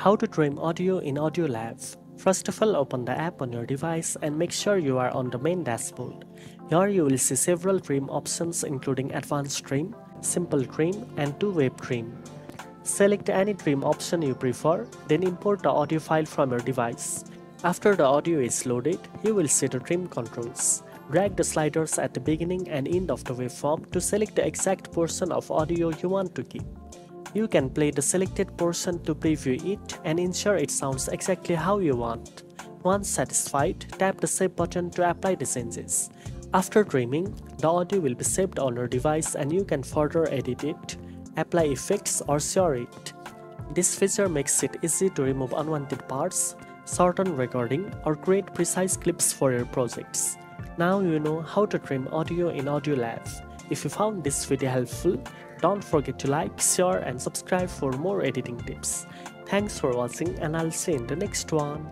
How to trim audio in AudioLab. First of all, open the app on your device and make sure you are on the main dashboard. Here you will see several trim options including Advanced Trim, Simple Trim and Two-Wave Trim. Select any trim option you prefer, then import the audio file from your device. After the audio is loaded, you will see the trim controls. Drag the sliders at the beginning and end of the waveform to select the exact portion of audio you want to keep. You can play the selected portion to preview it and ensure it sounds exactly how you want. Once satisfied, tap the Save button to apply the changes. After trimming, the audio will be saved on your device and you can further edit it, apply effects or share it. This feature makes it easy to remove unwanted parts, shorten recording or create precise clips for your projects. Now you know how to trim audio in AudioLab. If you found this video helpful, don't forget to like, share and subscribe for more editing tips. Thanks for watching and I'll see you in the next one.